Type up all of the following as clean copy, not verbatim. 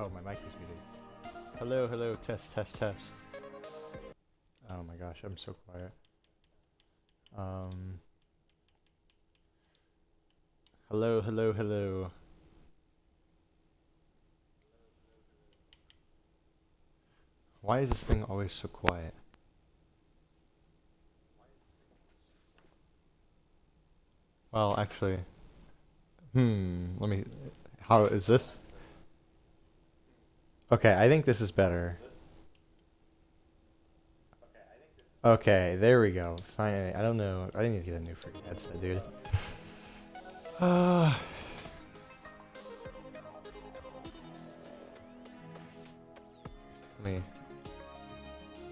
Oh, my mic was muted. Hello, hello, test, test, test. Oh my gosh, I'm so quiet. Hello, hello, hello. Why is this thing always so quiet? Well, actually, let me, how is this? Okay, I think this is better. Okay, there we go. Finally, I don't know. I need to get a new freaking headset, dude. Me.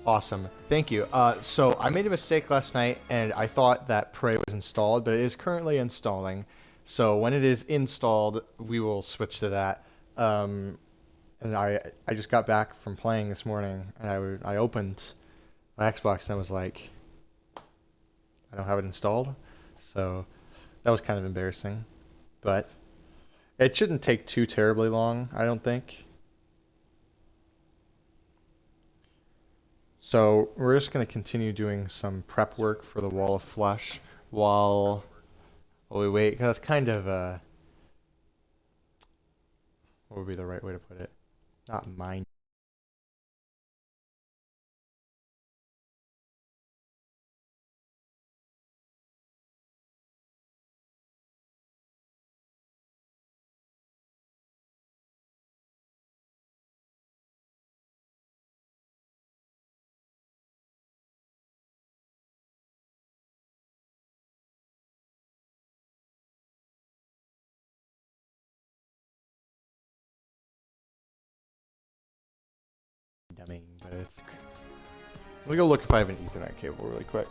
Awesome. Thank you. So I made a mistake last night, and I thought that Prey was installed, but it is currently installing. So when it is installed, we will switch to that. And I just got back from playing this morning, and I opened my Xbox, and I was like, I don't have it installed. So that was kind of embarrassing, but it shouldn't take too terribly long, I don't think. So we're just going to continue doing some prep work for the Wall of Flesh while we wait, because it's kind of what would be the right way to put it? Not mind. Dumbing, but it's. Let me go look if I have an Ethernet cable really quick.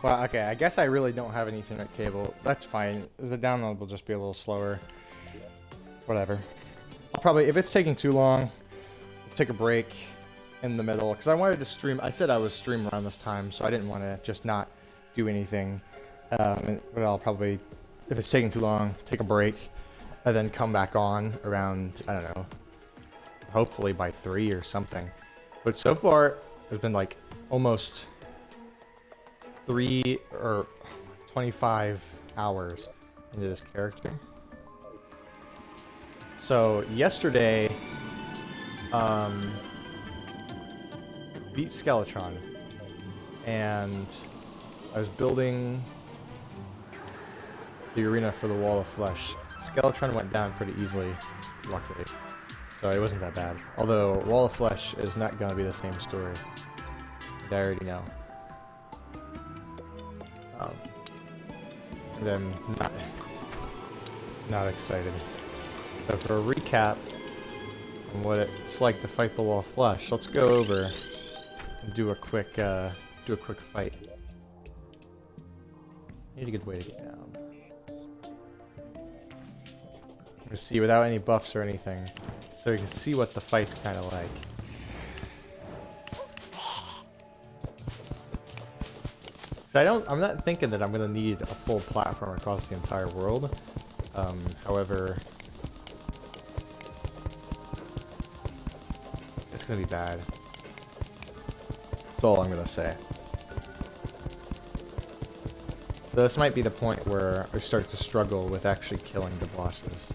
Well, okay, I guess I really don't have an Ethernet cable. That's fine. The download will just be a little slower. Whatever. I'll probably, if it's taking too long, I'll take a break in the middle, because I wanted to stream. I said I was stream around this time, so I didn't want to just not do anything. But I'll probably, if it's taking too long, take a break, and then come back on around, I don't know, hopefully by 3 or something. But so far, it's been like almost 3 or 25 hours into this character. So yesterday, beat Skeletron, and I was building the arena for the Wall of Flesh. Skeletron went down pretty easily, luckily, so it wasn't that bad. Although Wall of Flesh is not going to be the same story, I already know. And I'm not excited. So for a recap on what it's like to fight the Wall of Flesh, let's go over and do a quick fight. Need a good way to get down. Let's see, without any buffs or anything, so you can see what the fight's kind of like. So I'm not thinking that I'm going to need a full platform across the entire world. However, gonna be bad. That's all I'm gonna say. So this might be the point where I start to struggle with actually killing the bosses.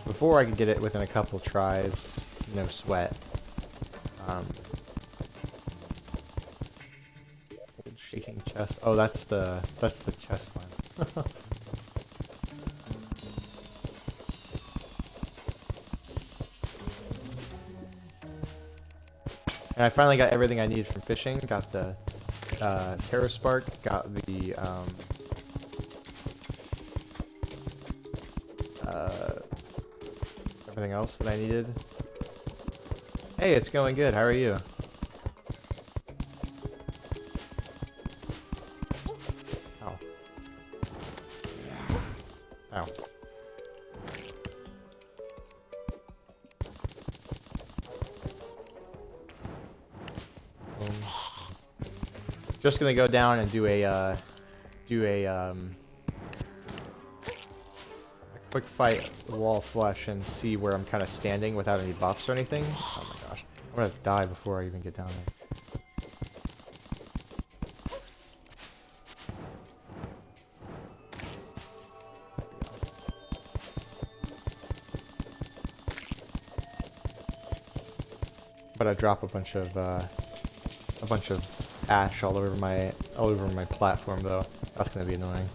Before I could get it within a couple tries, no sweat. Old shaking chest. Oh, that's the chest line. And I finally got everything I needed from fishing. Got the Terra Spark, got the everything else that I needed. Hey, it's going good. How are you? Ow. Ow. Just gonna go down and do a quick fight with Wall of Flesh and see where I'm kind of standing without any buffs or anything. Oh my gosh, I'm gonna die before I even get down there. But I drop a bunch of ash all over my platform though. That's gonna be annoying.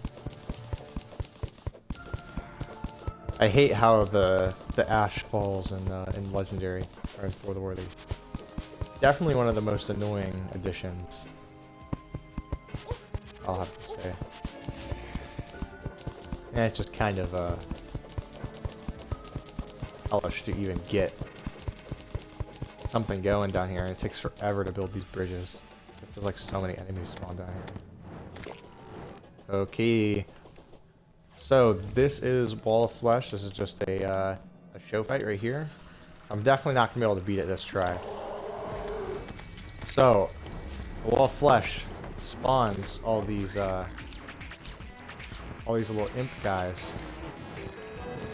I hate how the ash falls in Legendary or in For the Worthy. Definitely one of the most annoying additions, I'll have to say. And it's just kind of hellish to even get something going down here, and it takes forever to build these bridges. It feels like so many enemies spawn down here. Okay. So this is Wall of Flesh. This is just a show fight right here. I'm definitely not gonna be able to beat it this try. So the Wall of Flesh spawns all these little imp guys,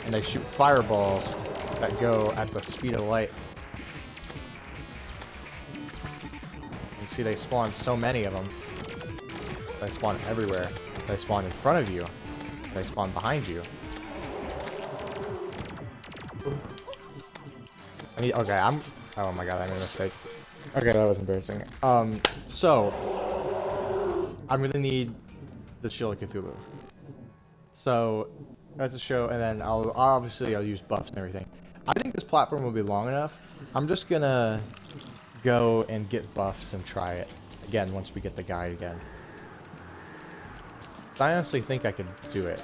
and they shoot fireballs that go at the speed of light. You see, they spawn so many of them. They spawn everywhere. They spawn in front of you. They spawn behind you. Okay, oh my god, I made a mistake. Okay, that was embarrassing. So I'm gonna need the Shield of Cthulhu. So that's a show, and then I'll use buffs and everything. I think this platform will be long enough. I'm just gonna go and get buffs and try it again once we get the guide again. So I honestly think I could do it.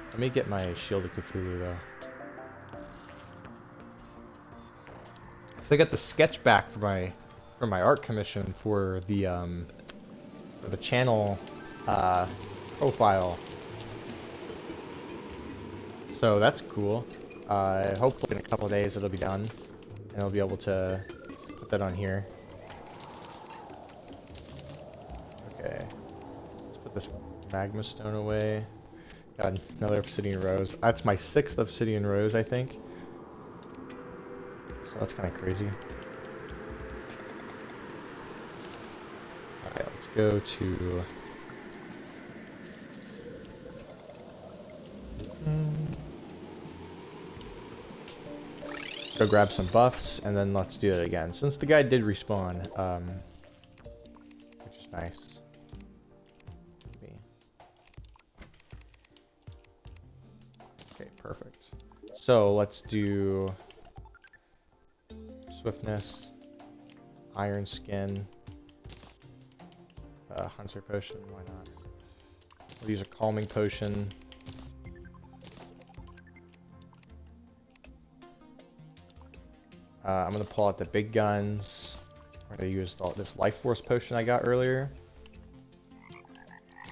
Let me get my Shield of Cthulhu though. So I got the sketch back for my art commission for the channel profile. So that's cool. Hopefully in a couple of days it'll be done, and I'll be able to put that on here. Okay, let's put this magma stone away. Got another obsidian rose. That's my 6th obsidian rose, I think. So that's kind of crazy. Alright, let's go to... Go grab some buffs, and then let's do it again. Since the guy did respawn, which is nice. Okay, perfect. So let's do swiftness, iron skin, hunter potion. Why not? We'll use a calming potion. I'm gonna pull out the big guns. We're gonna use this life force potion I got earlier.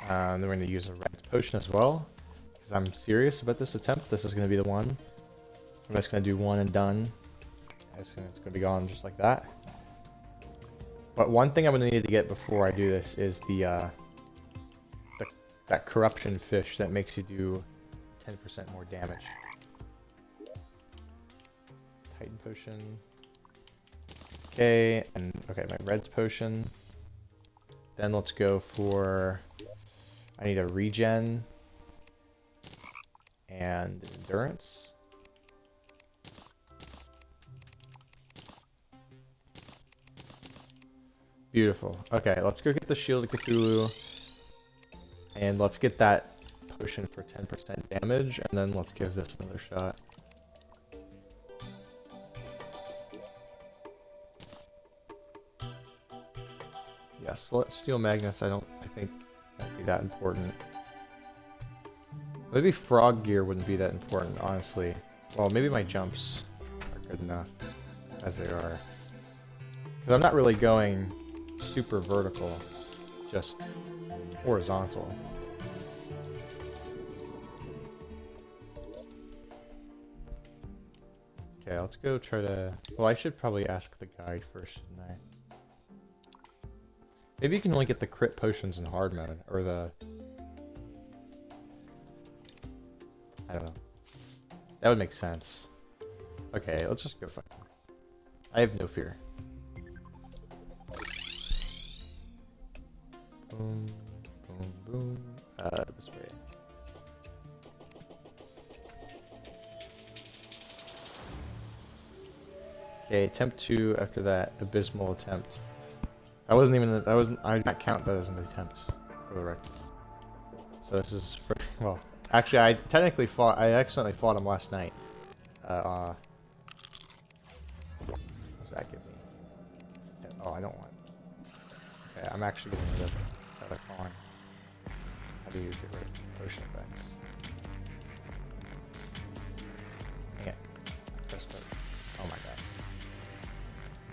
Then we're gonna use a red potion as well, because I'm serious about this attempt. This is gonna be the one. I'm just gonna do one and done. It's gonna be gone just like that. But one thing I'm gonna need to get before I do this is that corruption fish that makes you do 10% more damage. Titan potion. Okay, and okay, my red's potion. Then let's go for, I need a regen and endurance. Beautiful. Okay, let's go get the Shield of Cthulhu. And let's get that potion for 10% damage, and then let's give this another shot. Yes, steel magnets I think won't be that important. Maybe frog gear wouldn't be that important, honestly. Well, maybe my jumps are good enough as they are. Because I'm not really going super vertical, just horizontal. Okay, let's go try to... Well, I should probably ask the guide first, shouldn't I? Maybe you can only get the crit potions in hard mode, or the... I don't know. That would make sense. Okay, let's just go fight him. I have no fear. Boom, boom, boom. This way. Okay, attempt 2 after that abysmal attempt. I did not count that as an attempt, for the record. So this is for, well, actually I accidentally fought him last night. What does that give me? Oh, I don't want. Okay, I'm actually getting rid of Feather Falling. How do you get rid of potion effects? Dang it. Press the, oh my god.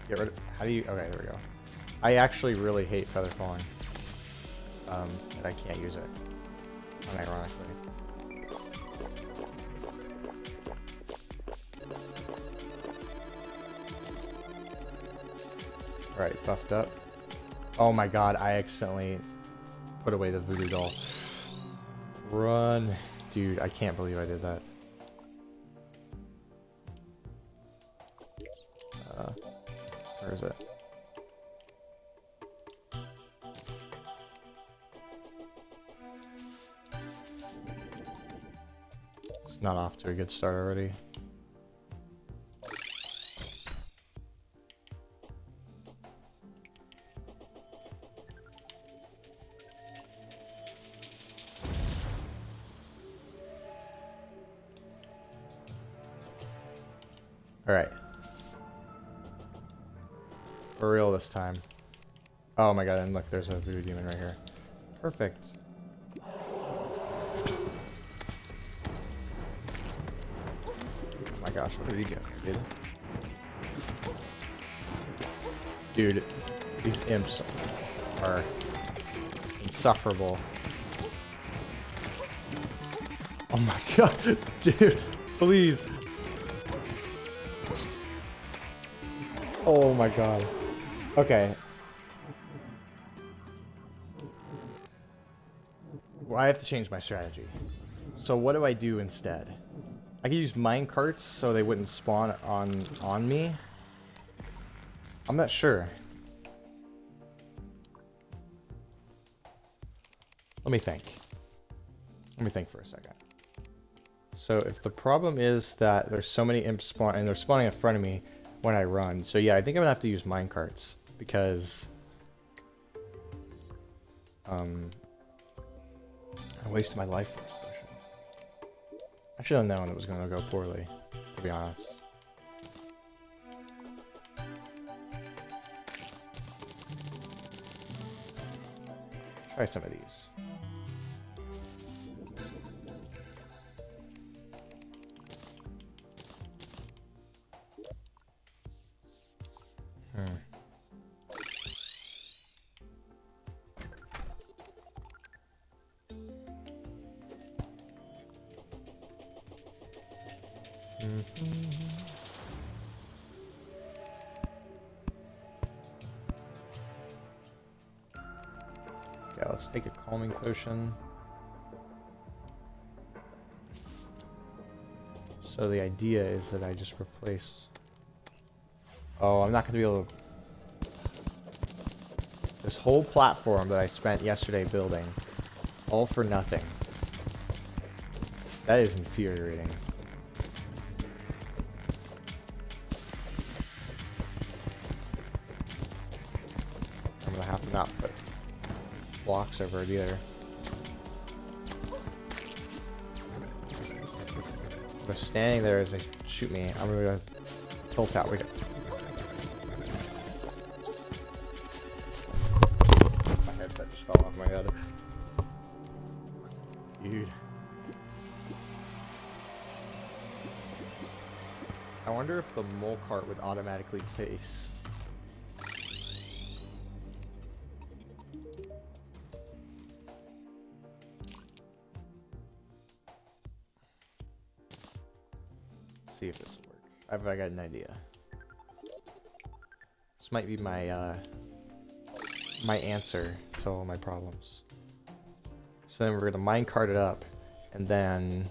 Get rid of, how do you, okay, there we go. I actually really hate Feather Falling. And I can't use it, unironically. Alright, buffed up. Oh my god, I accidentally put away the voodoo doll. Run. Dude, I can't believe I did that. Where is it? It's not off to a good start already. Alright. For real this time. Oh my god, and look, there's a voodoo demon right here. Perfect. Oh my gosh, where did he go, dude? Dude, these imps are insufferable. Oh my god, dude, please. Oh my god. Okay. Well, I have to change my strategy. So what do I do instead? I could use mine carts so they wouldn't spawn on me. I'm not sure. Let me think. Let me think for a second. So if the problem is that there's so many imps spawn and they're spawning in front of me when I run. So yeah, I think I'm gonna have to use mine carts because I wasted my life force potion. I should have known it was gonna go poorly, to be honest. Try some of these. Yeah, let's take a calming potion. So the idea is that I just replace... Oh, I'm not going to be able to This whole platform that I spent yesterday building, all for nothing. That is infuriating. I'm gonna have to not put blocks over it either. They're standing there as they shoot me. I'm gonna tilt out. My headset just fell off my head. Dude. I wonder if the mole cart would automatically pace. See if this will work. I got an idea. This might be my my answer to all my problems. So then we're gonna minecart it up, and then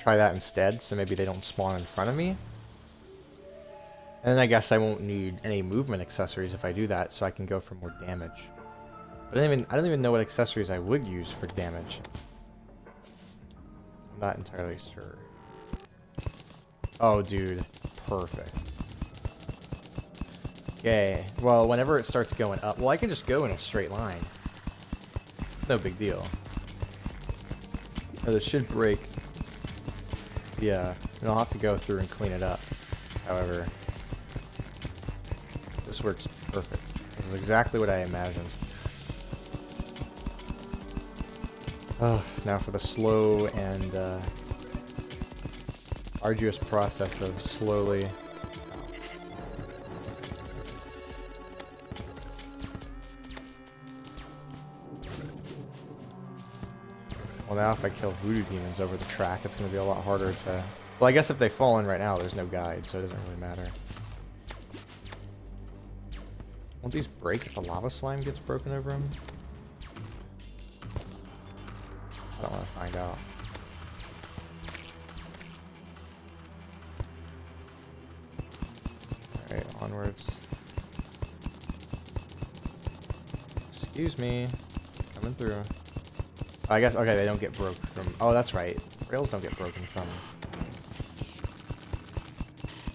try that instead. So maybe they don't spawn in front of me. And then I guess I won't need any movement accessories if I do that, so I can go for more damage. But I don't even know what accessories I would use for damage. I'm not entirely sure. Oh, dude. Perfect. Okay. Well, whenever it starts going up... Well, I can just go in a straight line. It's no big deal. Oh, this should break. Yeah. And I'll have to go through and clean it up. However, this works perfect. This is exactly what I imagined. Oh, now for the slow and... arduous process of slowly... Well, now if I kill voodoo demons over the track, it's going to be a lot harder to... Well, I guess if they fall in right now, there's no guide, so it doesn't really matter. Won't these break if the lava slime gets broken over them? I don't want to find out. Alright, onwards. Excuse me. Coming through. Oh, I guess, okay, they don't get broke from... Oh, that's right. Rails don't get broken from...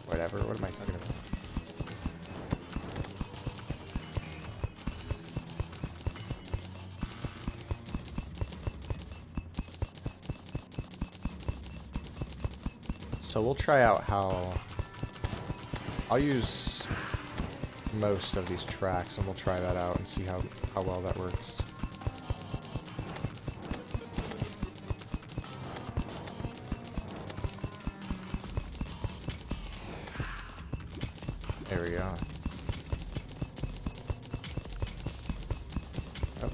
Whatever, what am I talking about? So we'll try out how... I'll use most of these tracks and we'll try that out and see how well that works. There we go. Oh.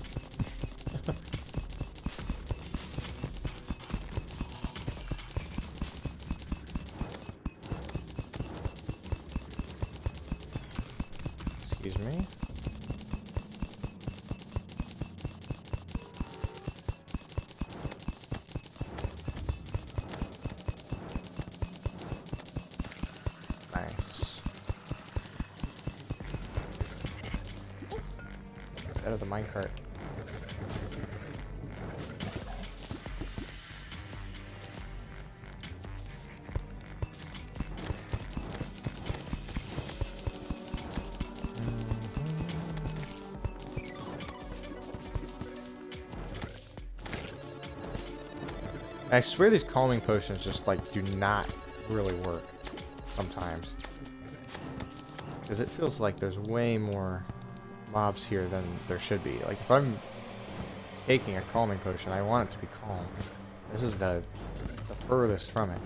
Excuse me. Nice. Out of the minecart. I swear these calming potions just like do not really work sometimes. Because it feels like there's way more mobs here than there should be. Like if I'm taking a calming potion, I want it to be calm. This is the furthest from it.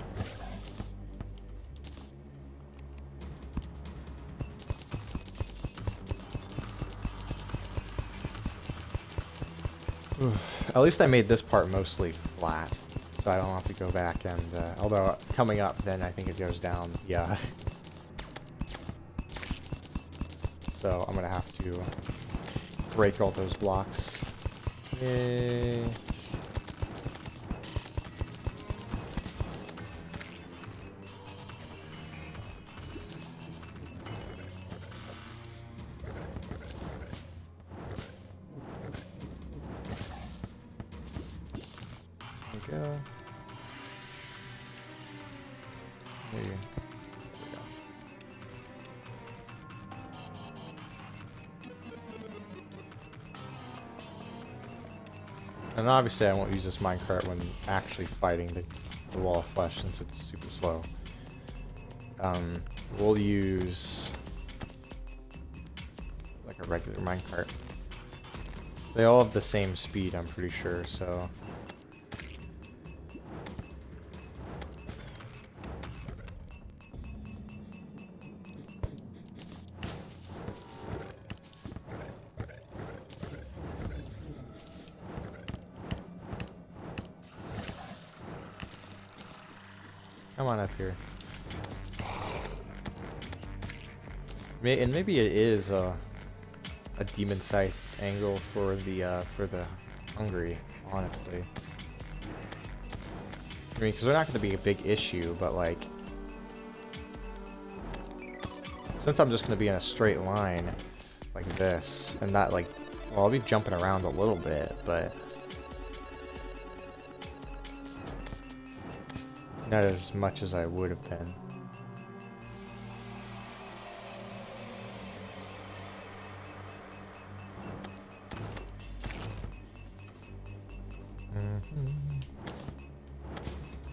At least I made this part mostly flat, so I don't have to go back and, although coming up then I think it goes down, yeah. So I'm gonna have to break all those blocks. Yay. go. Maybe. There we go. And obviously I won't use this minecart when actually fighting the wall of flesh since it's super slow. We'll use like a regular minecart. They all have the same speed, I'm pretty sure, so... Come on up here. And maybe it is a demon scythe angle for the hungry, honestly. I mean, because they're not going to be a big issue, but like, since I'm just going to be in a straight line like this, and not like, well, I'll be jumping around a little bit, but not as much as I would have been.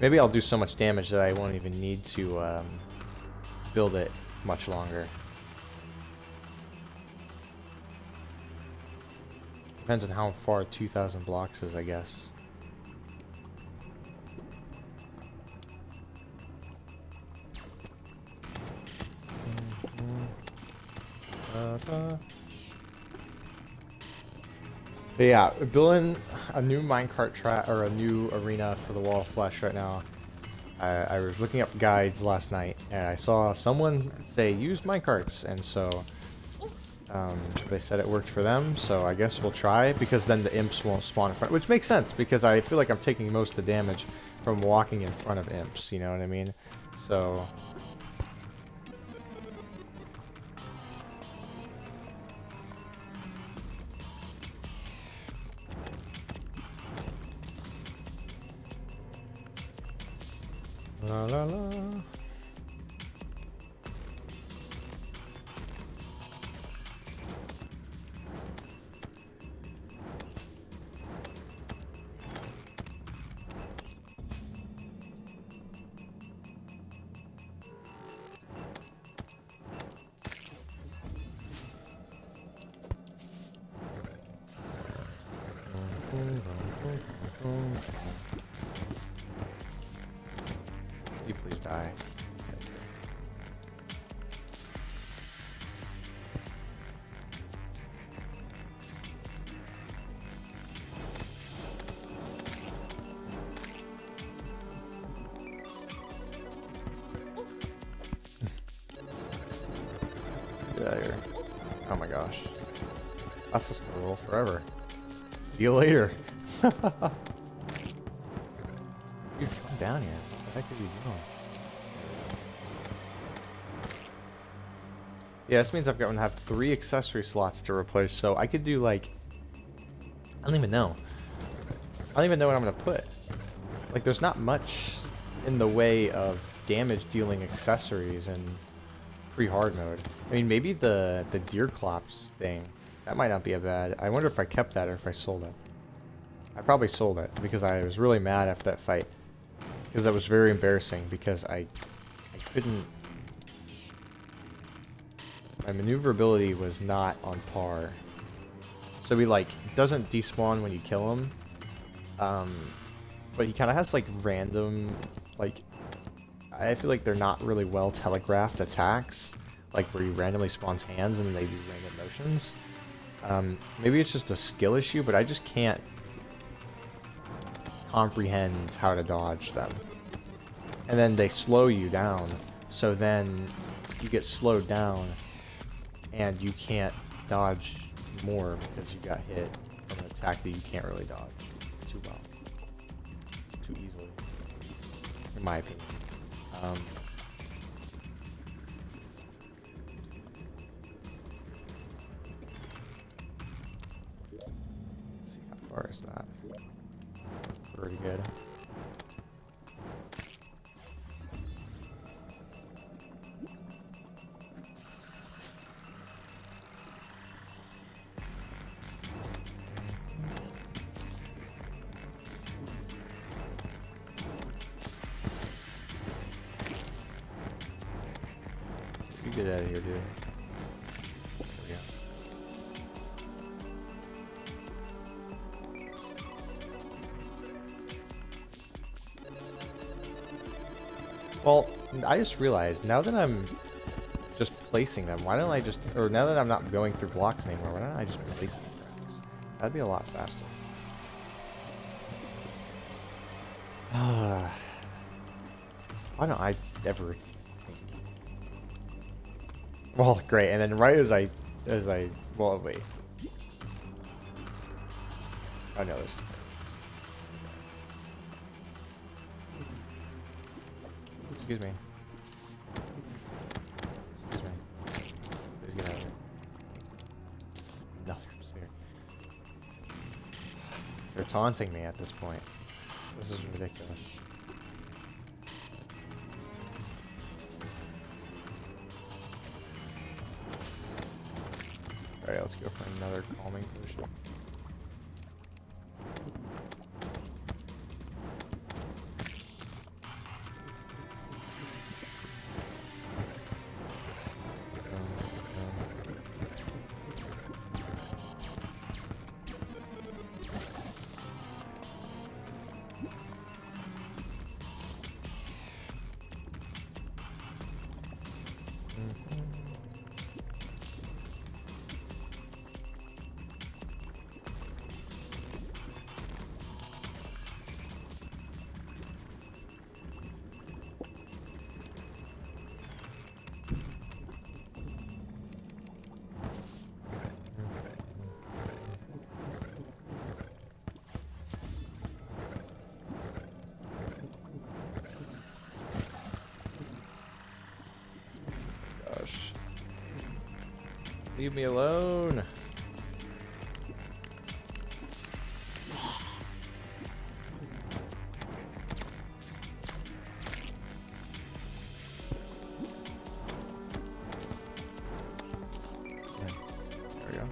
Maybe I'll do so much damage that I won't even need to build it much longer. Depends on how far 2,000 blocks is, I guess. But yeah, building a new minecart track or a new arena for the Wall of Flesh right now. I was looking up guides last night and I saw someone say use minecarts, and so they said it worked for them. So I guess we'll try, because then the imps won't spawn in front, which makes sense because I feel like I'm taking most of the damage from walking in front of imps. You know what I mean? So. La la la. You please die. Get out of here. Oh my gosh. That's just gonna roll forever. See you later. Dude, come down here. What the heck are you doing? Yeah, this means I've got to have 3 accessory slots to replace, so I could do like... I don't even know. I don't even know what I'm going to put. Like, there's not much in the way of damage-dealing accessories in pre-hard mode. I mean, maybe the deer clops thing. That might not be a bad... I wonder if I kept that or if I sold it. I probably sold it because I was really mad after that fight. Because that was very embarrassing because I couldn't... My maneuverability was not on par. So he like doesn't despawn when you kill him. But he kind of has like random, like, I feel like they're not really well telegraphed attacks. Like where he randomly spawns hands and they do random motions. Maybe it's just a skill issue, but I just can't comprehend how to dodge them. And then they slow you down, so then you get slowed down and you can't dodge more because you got hit from an attack that you can't really dodge too well, too easily, in my opinion. Let's see, how far is that? Pretty good. get out of here, dude. There we go. Well, I just realized, now that I'm just placing them, why don't I just, or now that I'm not going through blocks anymore, why don't I just place them? That'd be a lot faster. Why don't I ever think? Well, great, and then right as I, well, wait. I know this. Excuse me. Excuse me. Please get out of here. No, I'm here. They're taunting me at this point. This is ridiculous. Alright, let's go for another calming potion. Leave me alone. There we go.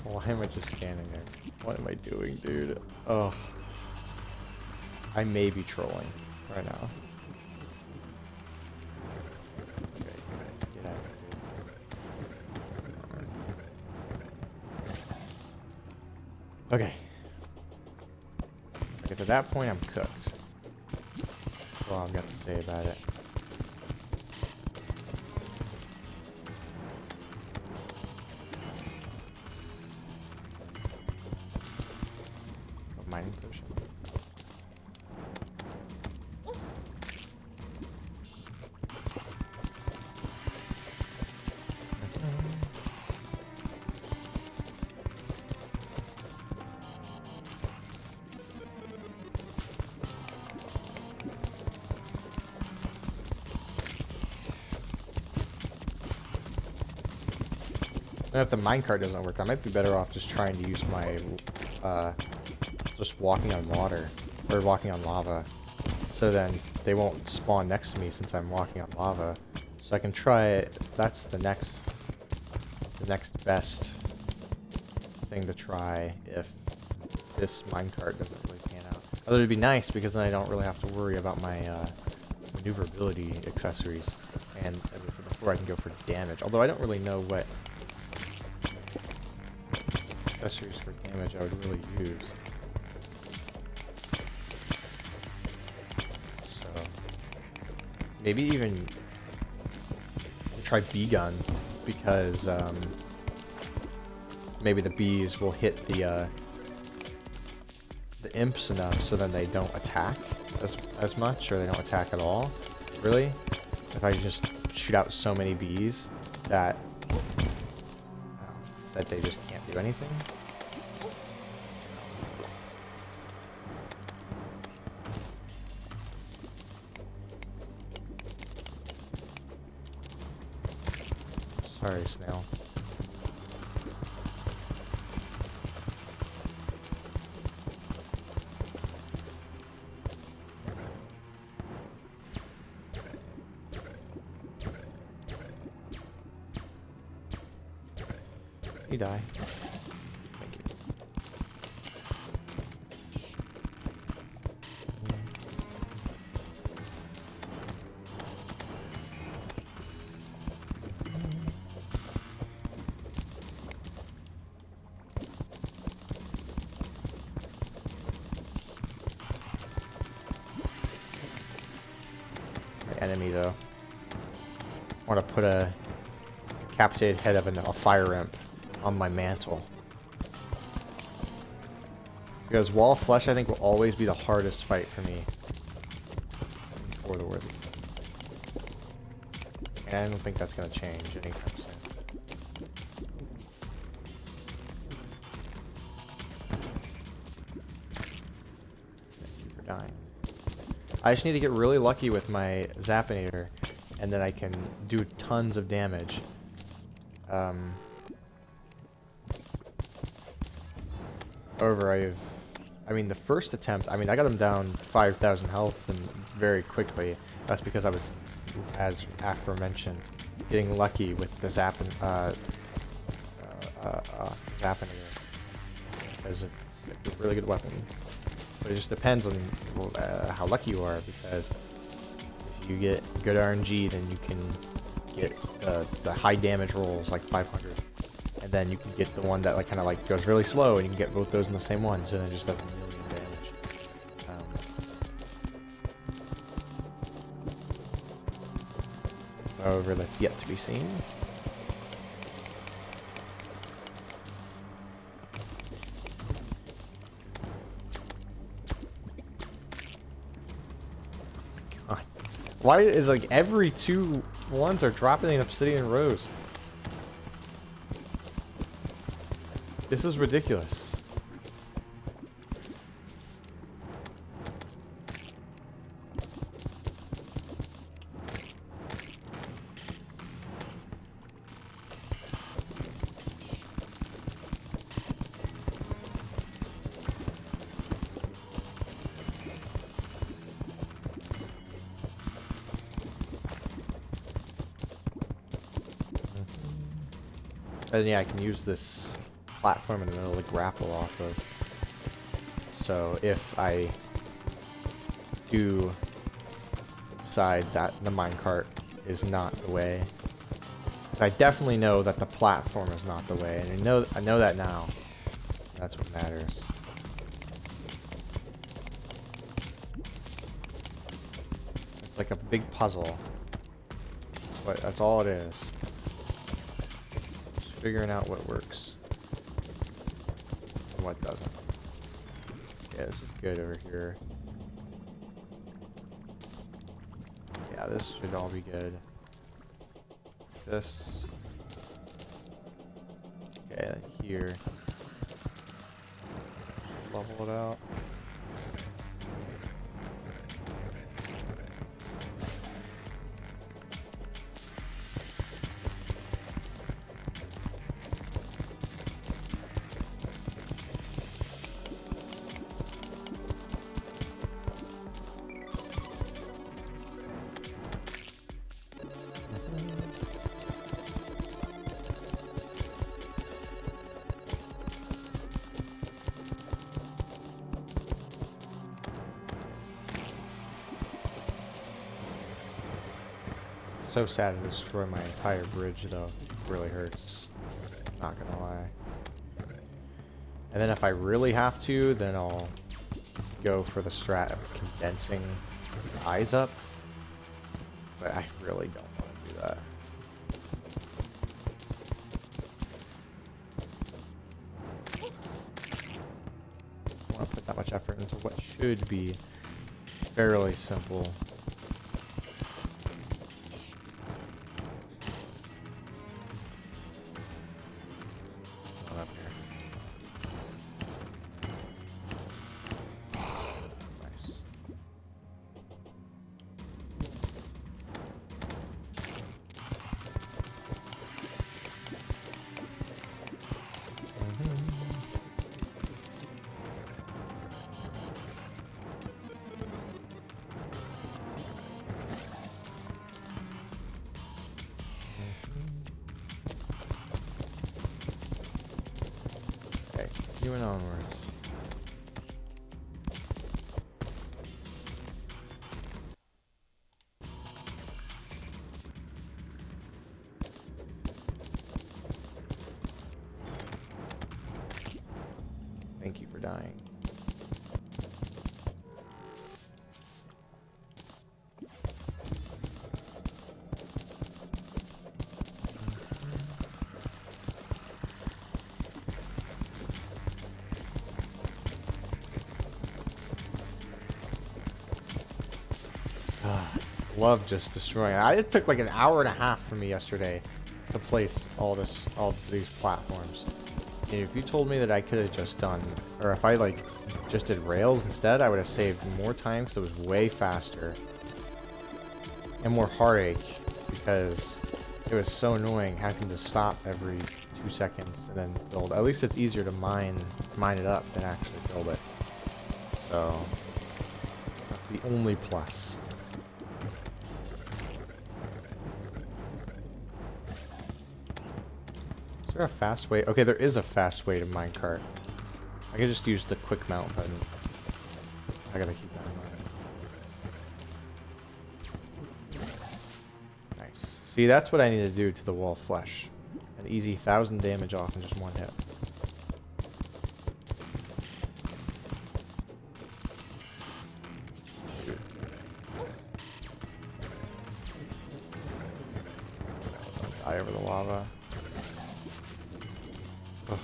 Why am I just standing there? What am I doing, dude? Oh. I may be trolling right now. Okay, get out of here. Okay. Okay, to that point, I'm cooked. That's all I've got to say about it. Mining potion. And if the minecart doesn't work, I might be better off just trying to use my just walking on water, or walking on lava, so then they won't spawn next to me since I'm walking on lava. So I can try it. That's the next best thing to try if this minecart doesn't really pan out. Although it'd be nice because then I don't really have to worry about my maneuverability accessories. And as I said before, I can go for damage. Although I don't really know what accessories for damage I would really use. Maybe even try bee gun, because maybe the bees will hit the imps enough so then they don't attack as much, or they don't attack at all. Really? If I just shoot out so many bees that they just can't do anything. Sorry, snail. You die. Thank you. Enemy though. I want to put a decapitated head of a fire imp on my mantle. Because wall of flesh I think will always be the hardest fight for me. For the word. And I don't think that's going to change anytime soon. Thank you for dying. I just need to get really lucky with my Zappinator, and then I can do tons of damage. However, I mean, the first attempt, I mean, I got him down 5,000 health and very quickly. That's because I was, as aforementioned, getting lucky with the Zappinator. Because it's a really good weapon. But it just depends on how lucky you are, because if you get good RNG, then you can get the high damage rolls, like 500. And then you can get the one that like kind of like goes really slow, and you can get both those in the same one, so then it just does 1,000,000 damage. However, that's yet to be seen. Why is like every 2 ones are dropping in obsidian rows? This is ridiculous. And yeah, I can use this platform in the middle to grapple off of. So if I do decide that the minecart is not the way, I definitely know that the platform is not the way, and I know that now. That's what matters. It's like a big puzzle. That's all it is. Figuring out what works and what doesn't. Yeah, this is good over here. Yeah, this should all be good. This. Okay, here. Level it out. So sad to destroy my entire bridge, though. It really hurts. Not gonna lie. And then if I really have to, then I'll go for the strat of condensing the eyes up. But I really don't want to do that. I don't want to put that much effort into what should be fairly simple. continuing onwards. Thank you for dying. Love just destroying it. It took like an hour and a half for me yesterday to place all these platforms. And if you told me that I could have just done, or if I like just did rails instead, I would have saved more time because it was way faster and more heartache because it was so annoying having to stop every 2 seconds and then build. At least it's easier to mine it up than actually build it. So that's the only plus. Is there a fast way? Okay, there is a fast way to minecart. I can just use the quick mount button. I gotta keep that in mind. Nice. See, that's what I need to do to the wall flesh. An easy 1,000 damage off in just one hit. Die over the lava. Ugh.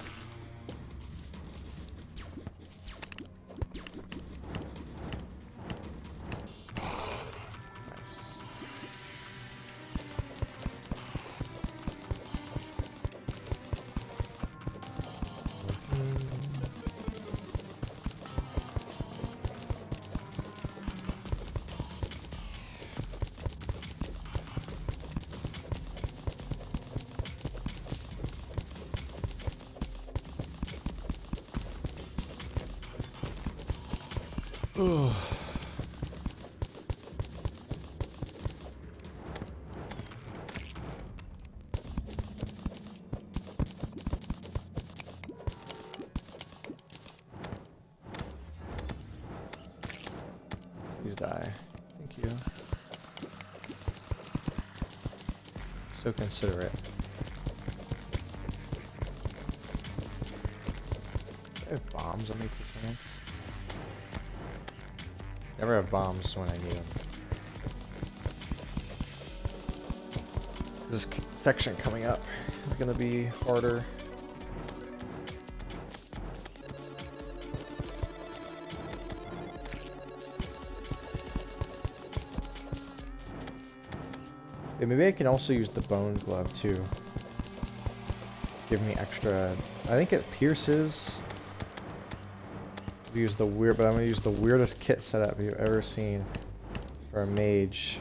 Ugh. Please die. Thank you. So considerate. I have bombs on me perchance. Never have bombs when I need them. This section coming up is gonna be harder. Yeah, maybe I can also use the bone glove too. Give me extra. I think it pierces. Use the weird, but I'm gonna use the weirdest kit setup you've ever seen for a mage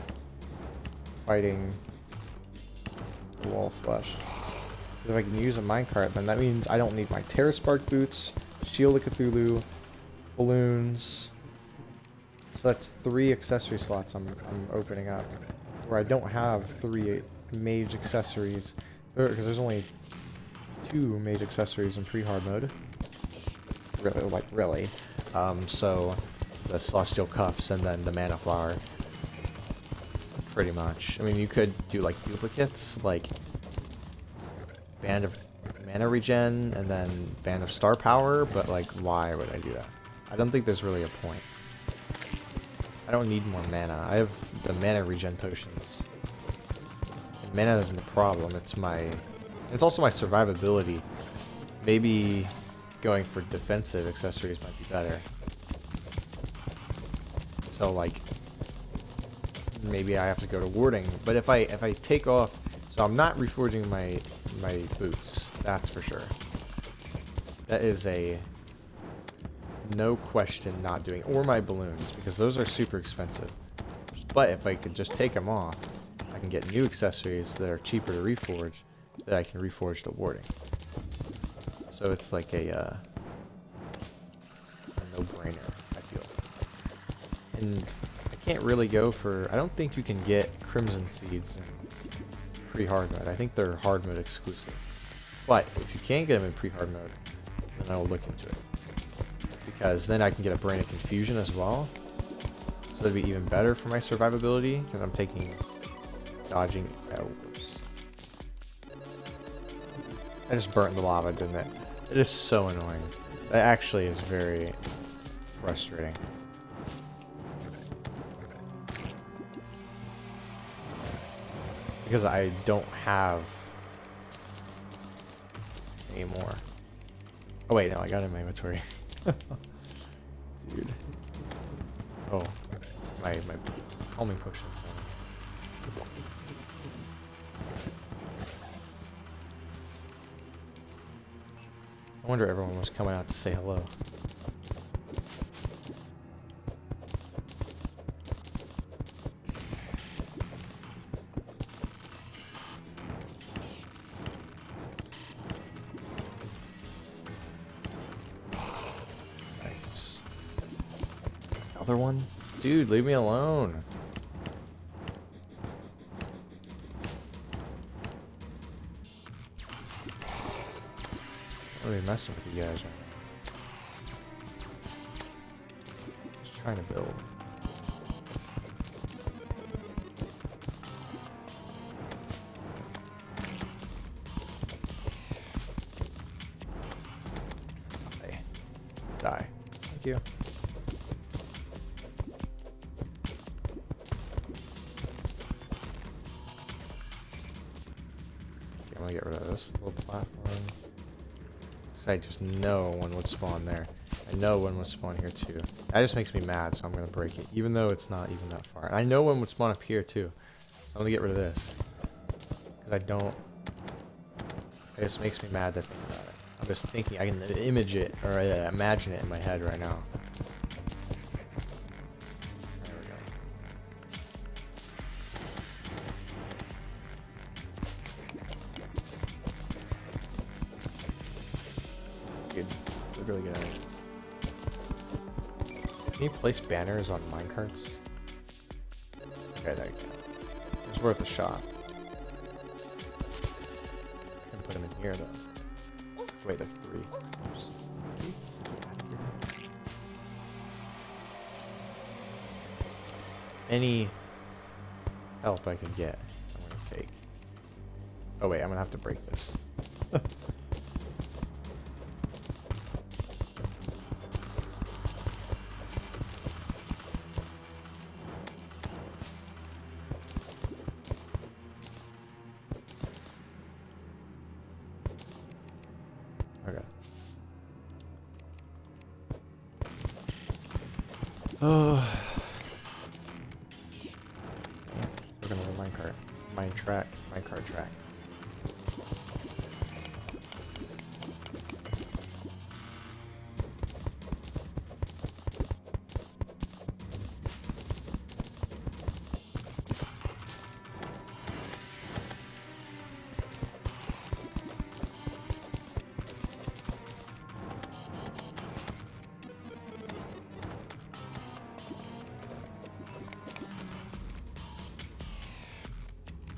fighting the wall flesh. If I can use a minecart, then that means I don't need my Terra Spark boots, Shield of Cthulhu, balloons. So that's 3 accessory slots I'm opening up, where I don't have 3 mage accessories, because there's only 2 mage accessories in pre-hard mode. Really. So the Celestial Cups and then the Mana Flower. Pretty much. I mean, you could do like duplicates, like Band of Mana Regen and then Band of Star Power, but like, why would I do that? I don't think there's really a point. I don't need more mana. I have the Mana Regen potions. And mana isn't a problem. It's also my survivability. Maybe going for defensive accessories might be better. So like, maybe I have to go to warding. But if I take off, so I'm not reforging my boots, that's for sure. That is a no question not doing, or my balloons, because those are super expensive. But if I could just take them off, I can get new accessories that are cheaper to reforge, that I can reforge to warding. So it's like a no-brainer, I feel. And I can't really go for... I don't think you can get Crimson Seeds in pre-hard mode. I think they're hard mode exclusive. But if you can get them in pre-hard mode, then I will look into it. Because then I can get a Brain of Confusion as well. So that'd be even better for my survivability, because I'm taking dodging. Oh, whoops. I just burnt the lava, didn't it? It is so annoying. That actually is very frustrating. Because I don't have any more. Oh wait, no, I got it in my inventory. Dude. Oh, my calming potion. I wonder everyone was coming out to say hello. Nice. Another one? Dude, leave me alone. I'm really messing with you guys right now. Just trying to build. Die. Thank you. Okay, I'm gonna get rid of this little platform. I just know one would spawn there. I know one would spawn here too. That just makes me mad, so I'm gonna break it, even though it's not even that far. And I know one would spawn up here too, so I'm gonna get rid of this because I don't. It just makes me mad to think about it. I'm just thinking I can image it or imagine it in my head right now. There we go. Good. We're really good at it. Can you place banners on minecarts? Okay, there you go. It's worth a shot. Can put them in here though. Wait, there's 3. Oops. Any help I can get, I'm gonna take. Oh wait, I'm gonna have to break this. Okay. Oh. We're gonna run minecart. Minecart track.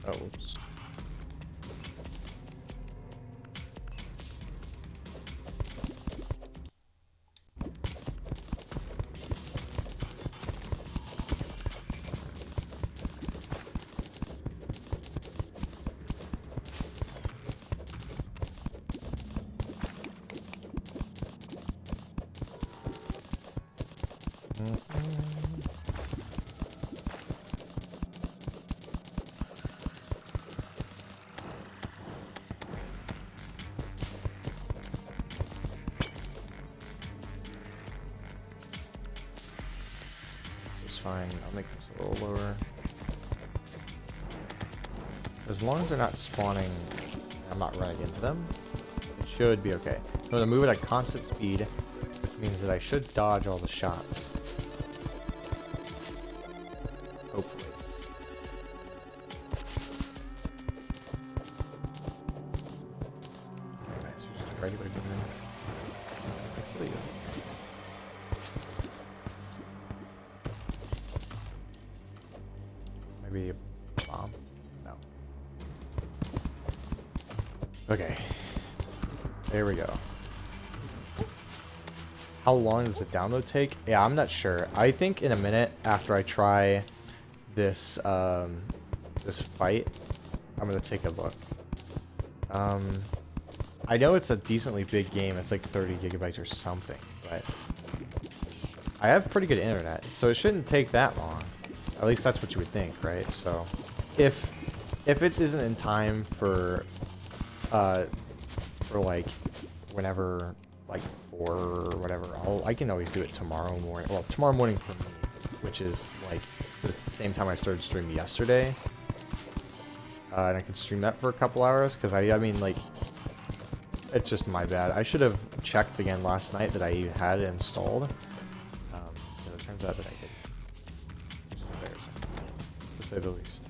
Oh, oops. Fine, I'll make this a little lower. As long as they're not spawning, I'm not running into them, it should be okay. I'm going to move it at constant speed, which means that I should dodge all the shots. Hopefully. Okay, so just a regular demon. There you go. Maybe a bomb? No. Okay. There we go. How long does the download take? Yeah, I'm not sure. I think in a minute after I try this this fight, I'm gonna take a look. I know it's a decently big game. It's like 30 gigabytes or something, but I have pretty good internet, so it shouldn't take that long. At least that's what you would think, right? So if it isn't in time for like whenever, like 4 or whatever, I can always do it tomorrow morning. Well, tomorrow morning for me, which is like the same time I started streaming yesterday. And I can stream that for a couple hours, because I mean, like, it's just my bad. I should have checked again last night that I had it installed. It turns out that I didn't, which is embarrassing, to say the least.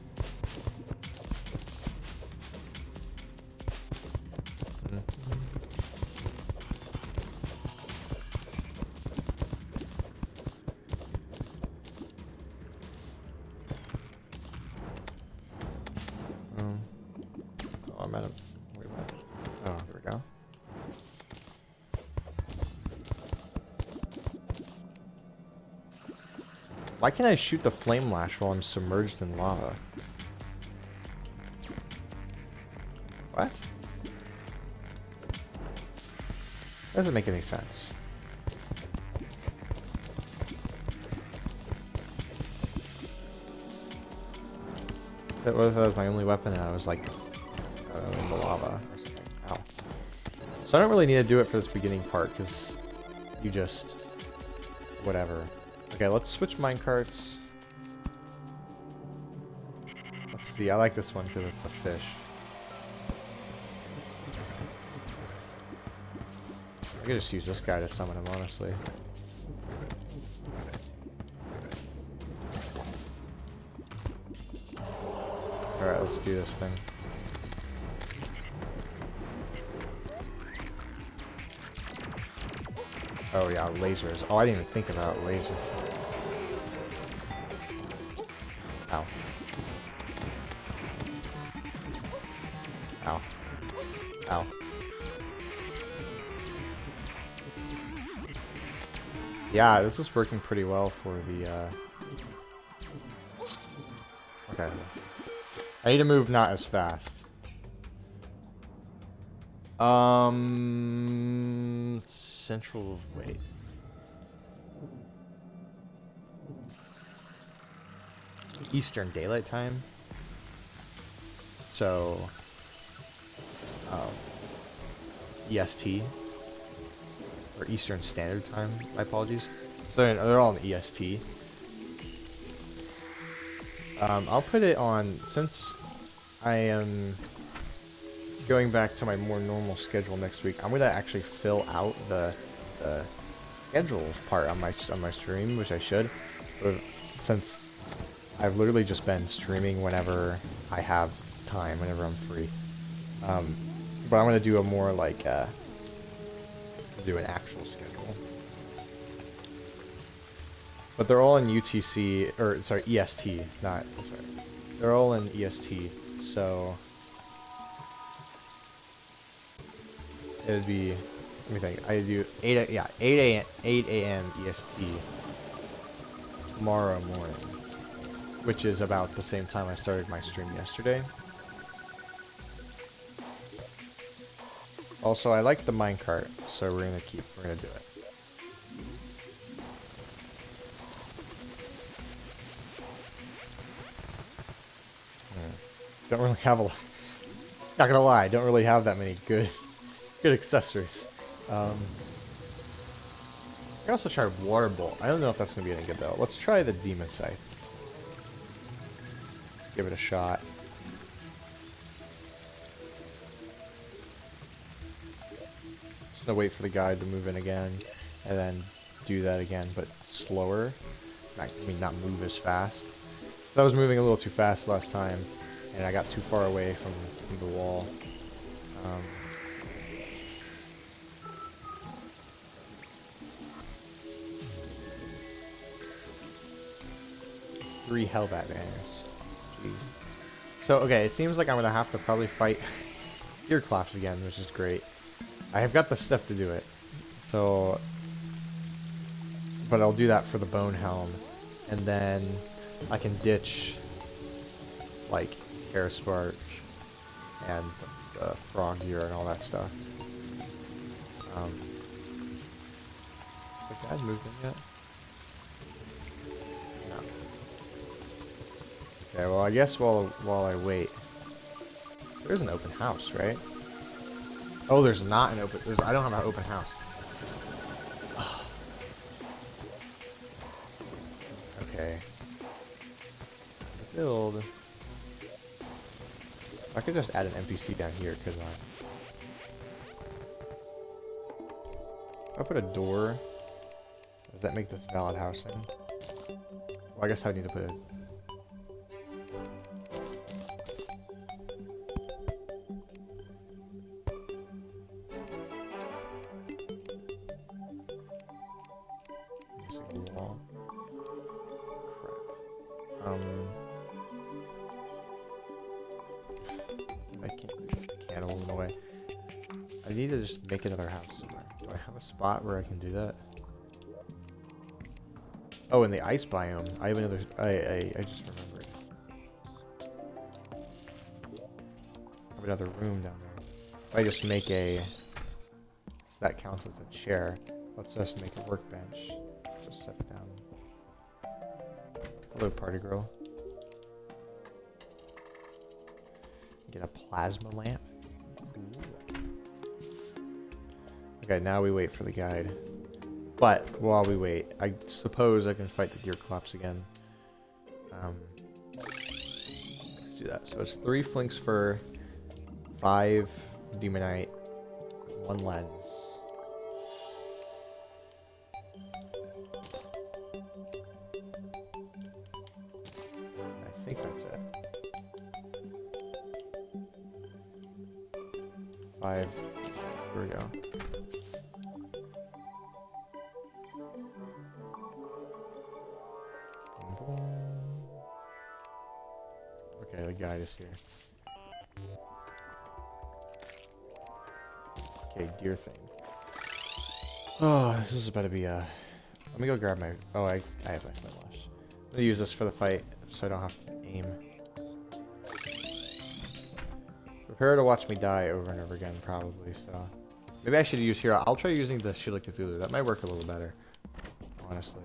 Oh, I'm at a... Wait a minute. Oh, there we go. Why can't I shoot the flame lash while I'm submerged in lava? What? Doesn't make any sense. What if that was my only weapon and I was like in the lava or something? Ow. So I don't really need to do it for this beginning part, because you just... whatever. Okay, let's switch minecarts. Let's see, I like this one because it's a fish. I could just use this guy to summon him, honestly. Alright, let's do this thing. Oh yeah, lasers. Oh, I didn't even think about lasers. Ow. Ow. Ow. Yeah, this is working pretty well for the, Okay. I need to move not as fast. Central... wait. Eastern Daylight Time. So... EST. Or Eastern Standard Time, my apologies. So they're all in EST. I'll put it on, since I am going back to my more normal schedule next week, I'm gonna actually fill out the schedule part on my stream, which I should, but since I've literally just been streaming whenever I have time, whenever I'm free. But I'm gonna do a more like do an actual schedule. But they're all in UTC, or sorry, EST, not, sorry. They're all in EST, so it would be, let me think, I do 8 a.m. EST tomorrow morning, which is about the same time I started my stream yesterday. Also, I like the minecart, so we're gonna do it. Don't really have a lot. Not gonna lie, don't really have that many good accessories. I can also try water bolt. I don't know if that's gonna be any good though. Let's try the demon scythe. Let's give it a shot. Just gonna wait for the guide to move in again, and then do that again, but slower. I mean, not move as fast. So I was moving a little too fast last time, and I got too far away from the wall. 3 Hellbat banners. Jeez. So, okay, it seems like I'm going to have to probably fight Earclaps again, which is great. I have got the stuff to do it. So, But I'll do that for the bone helm, and then I can ditch like hair spark and the frog gear and all that stuff. The guys moved in yet? No. Okay, well I guess while I wait, there's an open house, right? Oh, there's not an open. I don't have an open house. Okay. Build. I could just add an NPC down here, couldn't I? If I put a door, does that make this valid housing? Well, I guess I need to put it. Missing wall. Crap. I can't leave the candle in the way. I need to just make another house somewhere. Do I have a spot where I can do that? Oh, in the ice biome. I have another. I just remembered. I have another room down there. If I just make a. So that counts as a chair. Let's just make a workbench. Just set it down. Hello, party girl. Get a plasma lamp. Cool. Okay, now we wait for the guide. But while we wait, I suppose I can fight the Deerclops again. Let's do that. So it's 3 Flinks Fur, 5 Demonite, 1 Lens. I think that's it. 5. Here we go. Okay, the guide is here. Okay, deer thing. Oh, this is about to be a... Let me go grab my... Oh, I have my flintlash. I'm gonna use this for the fight, so I don't have to aim. Prepare to watch me die over and over again, probably, so... Maybe I should use here. I'll try using the Shield of Cthulhu. That might work a little better, honestly.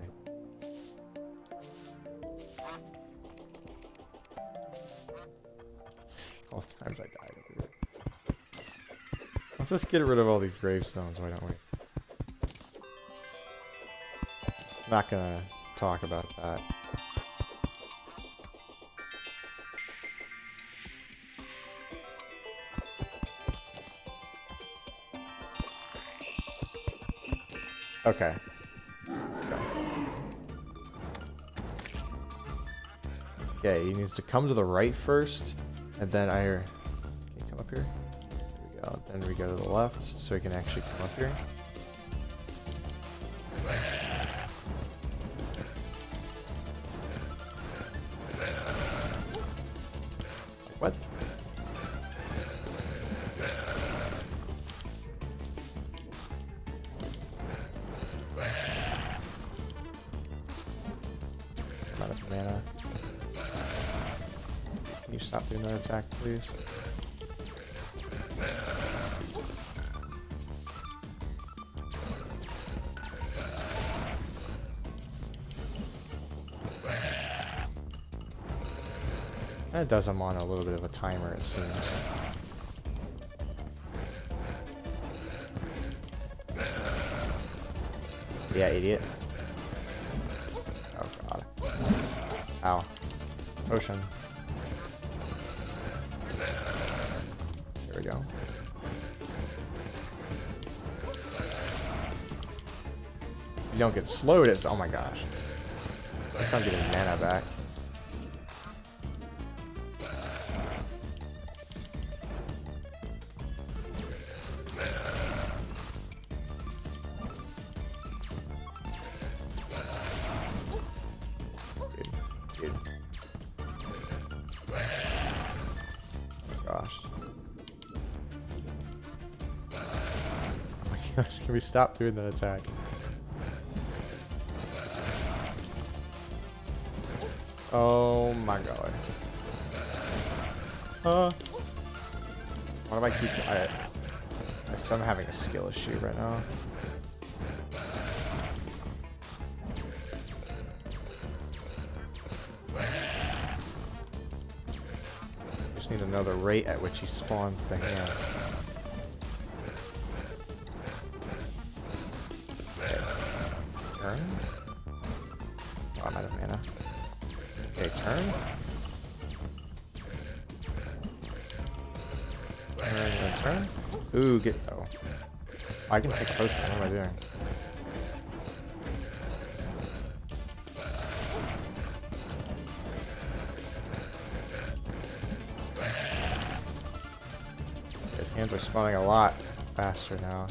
All the times I died over here. Let's just get rid of all these gravestones, why don't we? I'm not gonna talk about that. Okay. Let's go. Okay, he needs to come to the right first, and then can you come up here? There we go. Then we go to the left, so he can actually come up here. What? Not enough mana. Can you stop doing that attack, please? That does him on a little bit of a timer, it seems. Yeah, idiot. Oh god. Ow. Ocean. There we go. You don't get slowed, it's... Oh my gosh. At least I'm getting mana back. Can we stop doing that attack? Oh my god. Why do I keep... I'm having a skill issue right now. Just need to know the rate at which he spawns the hands. Okay. Turn? Oh, I'm out of mana. Okay, turn. Turn. Ooh, get... Oh. I can take a potion. What am I doing? His hands are spawning a lot faster now.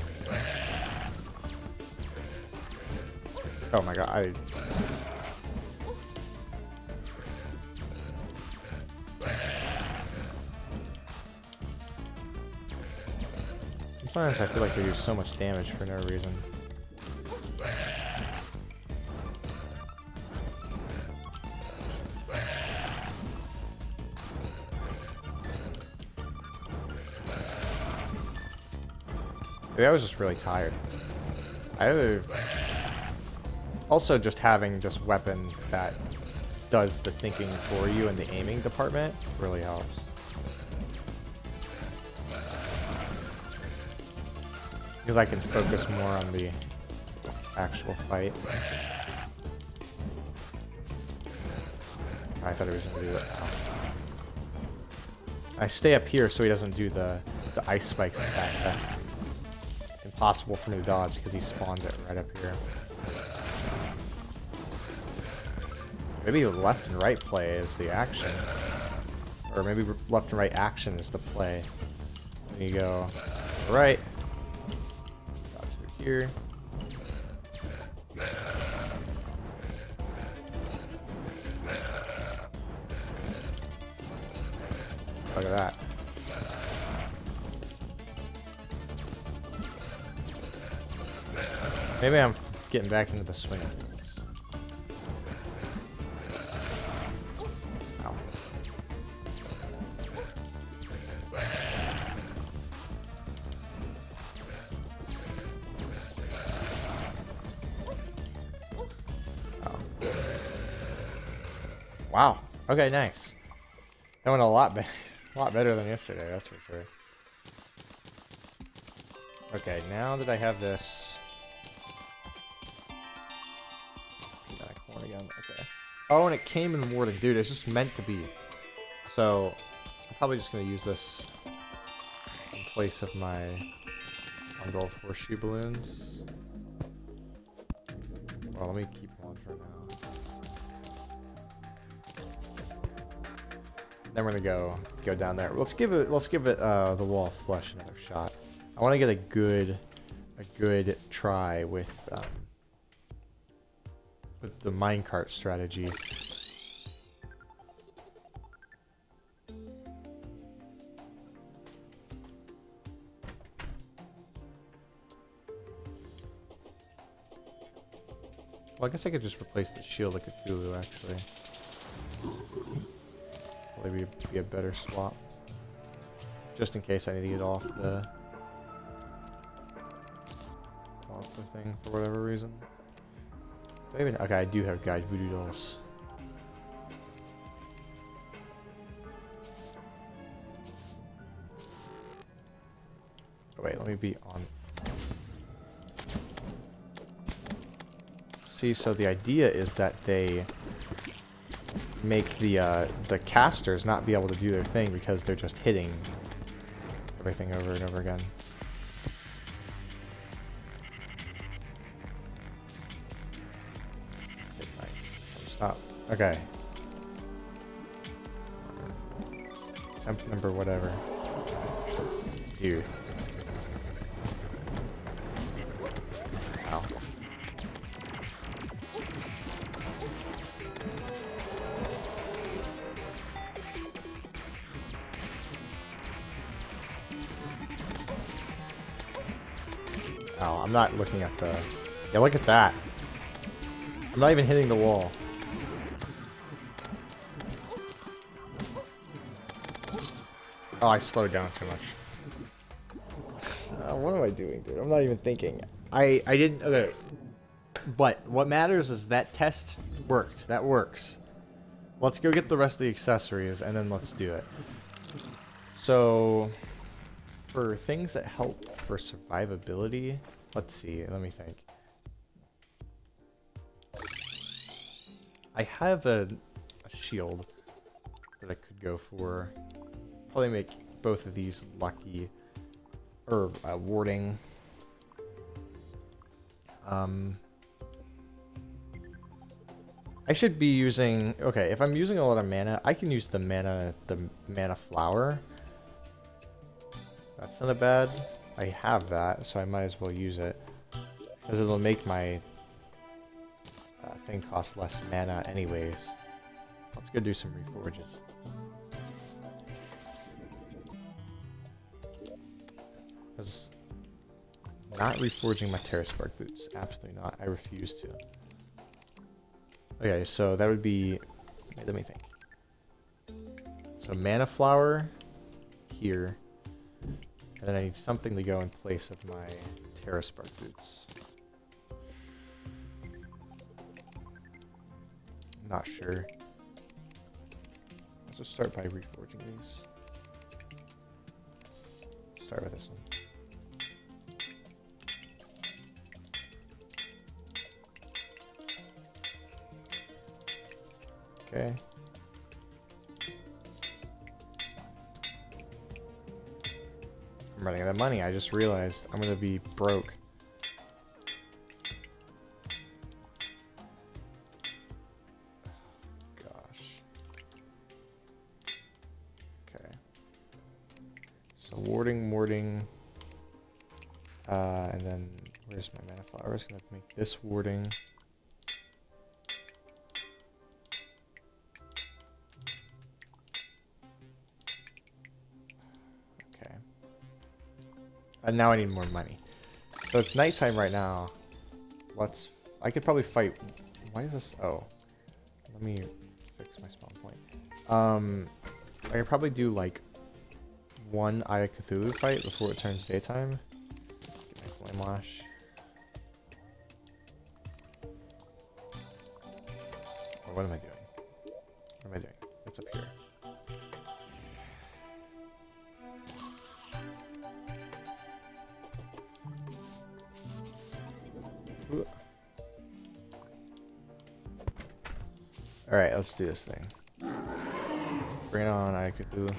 Oh my god, sometimes I feel like they do so much damage for no reason. Maybe I was just really tired. Also, just having this weapon that does the thinking for you in the aiming department really helps. Because I can focus more on the actual fight. I thought he was going to do that. I stay up here so he doesn't do the ice spikes attack. That's impossible for me to dodge because he spawns it right up here. Maybe left and right play is the action. Or maybe left and right action is the play. So you go right. Here. Look at that. Maybe I'm getting back into the swing of things. Ow. Wow. Okay, nice. That went a lot better than yesterday, that's for sure. Okay, now that I have this... Corn again. Okay. Oh, and it came in warding. Dude, it's just meant to be. So, I'm probably just going to use this in place of my bundle of horseshoe balloons. Well, let me keep one for now. Then we're gonna go down there. Let's give it the wall of flesh another shot. I want to get a good try with the minecart strategy. Well, I guess I could just replace the shield of Cthulhu, actually. Probably be a better swap. Just in case I need to get off the thing for whatever reason. Do I even... Okay, I do have guide voodoo dolls. Oh, wait, let me be on... See, so the idea is that they make the casters not be able to do their thing because they're just hitting everything over and over again. Stop. Okay. Temp number whatever. Dude. Ow. Oh, I'm not looking at the... Yeah, look at that. I'm not even hitting the wall. Oh, I slowed down too much. What am I doing, dude? I'm not even thinking. I didn't... Okay. But what matters is that test worked. That works. Let's go get the rest of the accessories, and then let's do it. So, for things that help for survivability, let's see. Let me think. I have a shield that I could go for. Probably make both of these lucky, or warding. I should be using, okay, if I'm using a lot of mana, I can use the mana flower. That's not a bad. I have that, so I might as well use it. Because it'll make my thing cost less mana anyways. Let's go do some reforges. Because not reforging my Terra Spark boots. Absolutely not. I refuse to. Okay, so that would be... Wait, let me think. So mana flower here. And then I need something to go in place of my Terra Spark boots. Not sure. Let's just start by reforging these. Start with this one. Okay. I'm running out of money. I just realized I'm gonna be broke. Gosh. Okay. So warding. And then where's my mana flower? I'm just gonna make this warding. And now I need more money. So it's nighttime right now. I could probably fight. Why is this? Oh. Let me fix my spawn point. I could probably do like one Eye of Cthulhu fight before it turns daytime. Get my Flame Lash. Or what am I doing? What am I doing? What's up here? Alright, let's do this thing. Bring it on, Eye Cthulhu.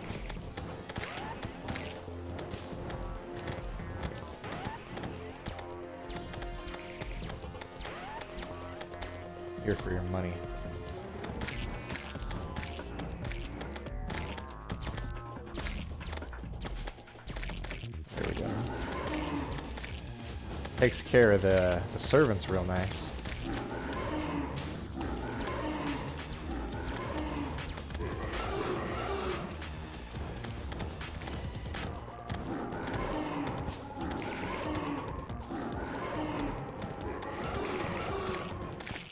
Here for your money. There we go. Takes care of the servants real nice.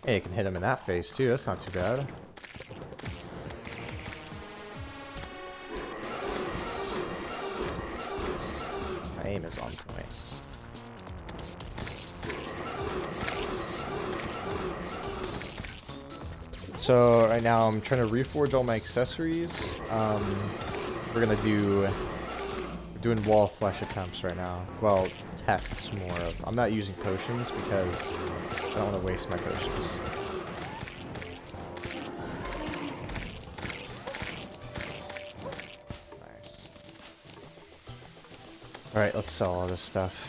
Hey, you can hit him in that phase too, that's not too bad. My aim is on point. So right now I'm trying to reforge all my accessories. We're doing wall flesh attempts right now. Well, tests more of. I'm not using potions because I don't want to waste my potions. Nice. Alright, let's sell all this stuff.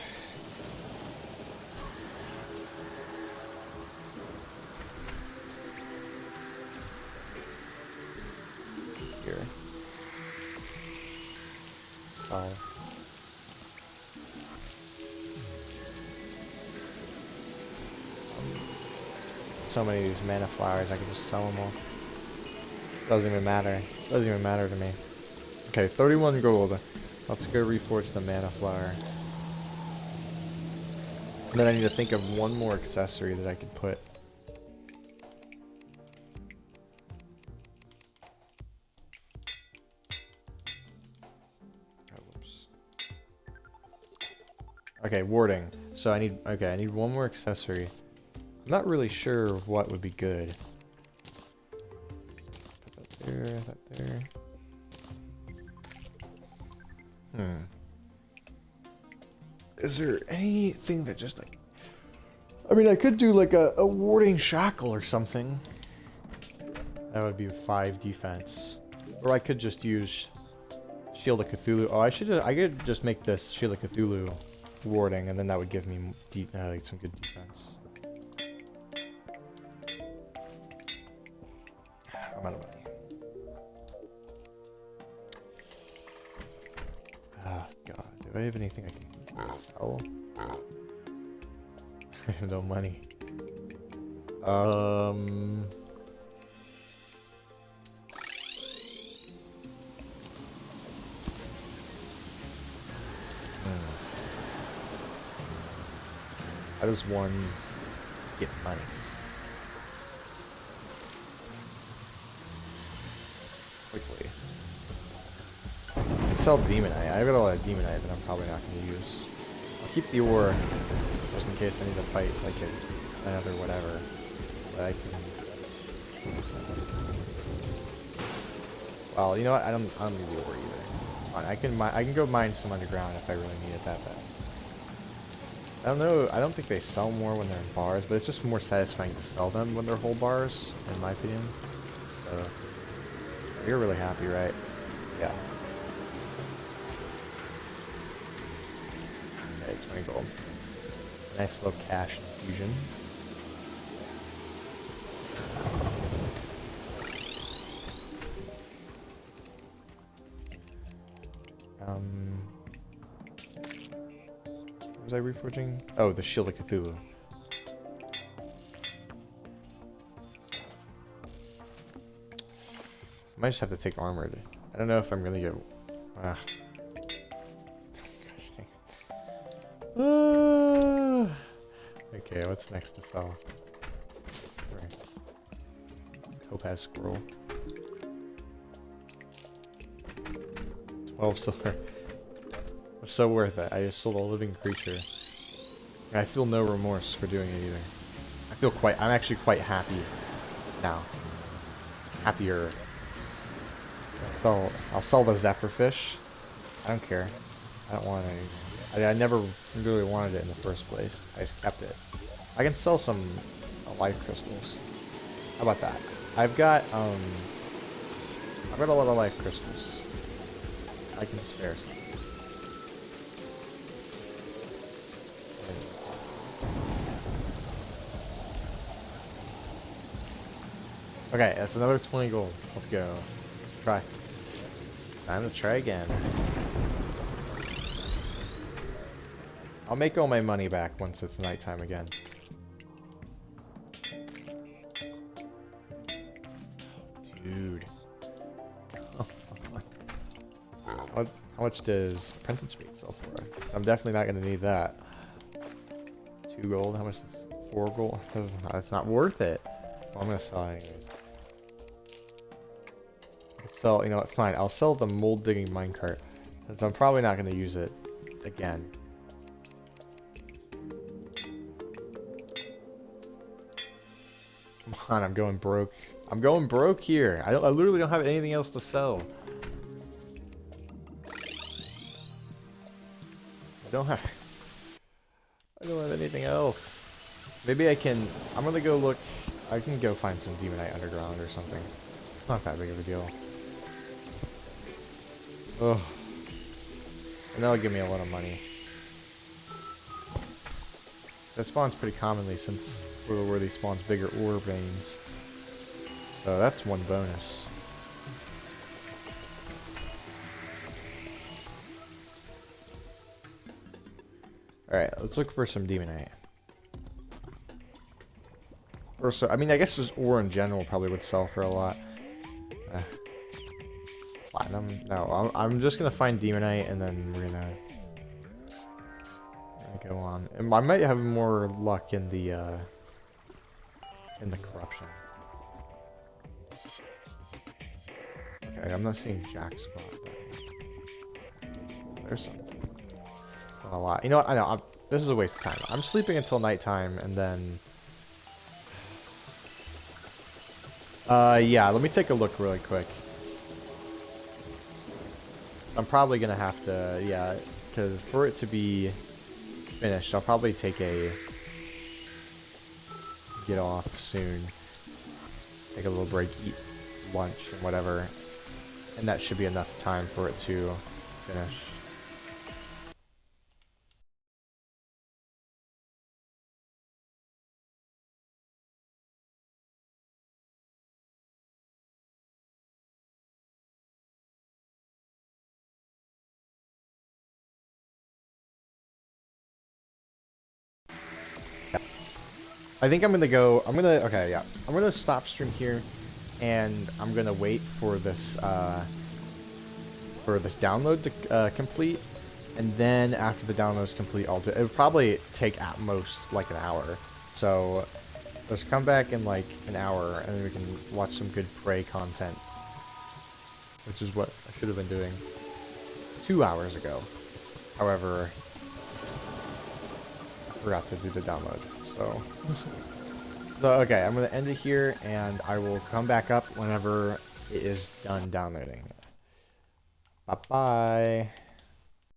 Here. Sell. So many of these mana flowers, I can just sell them all. Doesn't even matter. Doesn't even matter to me. Okay, 31 gold. Let's go reforge the mana flower. And then I need to think of one more accessory that I could put. Okay, warding. So I need one more accessory. I'm not really sure what would be good. Put that there, that there. Is there anything that just like... I mean, I could do like a warding shackle or something. That would be 5 defense. Or I could just use Shield of Cthulhu. Oh, I could just make this Shield of Cthulhu warding, and then that would give me like some good defense. I'm out of money. Oh god, do I have anything I can sell? I have no money. How does one get money? Quickly. Sell Demonite. I've got a lot of Demonite that I'm probably not going to use. I'll keep the ore just in case I need to fight like another whatever. But I can. Well, you know what? I don't need the ore either. It's fine. I can go mine some underground if I really need it that bad. I don't know, I don't think they sell more when they're in bars, but it's just more satisfying to sell them when they're whole bars, in my opinion. So, you're really happy, right? Yeah. Okay, 20 gold. Nice little cash infusion. Was I reforging? Oh, the Shield of Cthulhu. I might just have to take armored. I don't know if I'm gonna go. Gosh dang it. Okay, what's next to sell? Right. Topaz Scroll. 12 silver. It's so worth it. I just sold a living creature. And I feel no remorse for doing it either. I'm actually quite happy now. Happier. I'll sell the Zephyrfish. I don't care. I don't want any. I never really wanted it in the first place. I just kept it. I can sell some life crystals. How about that? I've got a lot of life crystals. I can spare some. Okay, that's another 20 gold. Let's go. Try. Time to try again. I'll make all my money back once it's nighttime again. Dude. How much does Apprentice Rate sell for? I'm definitely not going to need that. 2 gold? How much is 4 gold? That's not worth it. Well, I'm going to sell it anyways. So, you know what, fine. I'll sell the mold digging minecart, since I'm probably not going to use it again. Come on, I'm going broke. I'm going broke here. I literally don't have anything else to sell. I don't have anything else. Maybe I can. I'm gonna go look. I can go find some Demonite underground or something. It's not that big of a deal. Ugh. And that'll give me a lot of money. That spawns pretty commonly since where these spawns bigger ore veins. So that's one bonus. Alright, let's look for some Demonite. Or so, I mean, I guess just ore in general probably would sell for a lot. Platinum? No, I'm just gonna find Demonite and then we're gonna go on. And I might have more luck in the corruption. Okay, I'm not seeing Jack spot. There's some. Not a lot. You know what? I know. This is a waste of time. I'm sleeping until nighttime, and then... yeah, let me take a look really quick. I'm probably gonna have to, yeah, because for it to be finished, I'll probably take a... get off soon. Take a little break, eat lunch, and whatever. And that should be enough time for it to finish. I think I'm gonna go, okay, yeah. I'm gonna stop stream here, and I'm gonna wait for this download to complete, and then after the download is complete, it'll probably take at most like an hour. So let's come back in like an hour, and then we can watch some good Prey content, which is what I should have been doing 2 hours ago. However, I forgot to do the download, so... So, okay, I'm going to end it here, and I will come back up whenever it is done downloading. Bye-bye.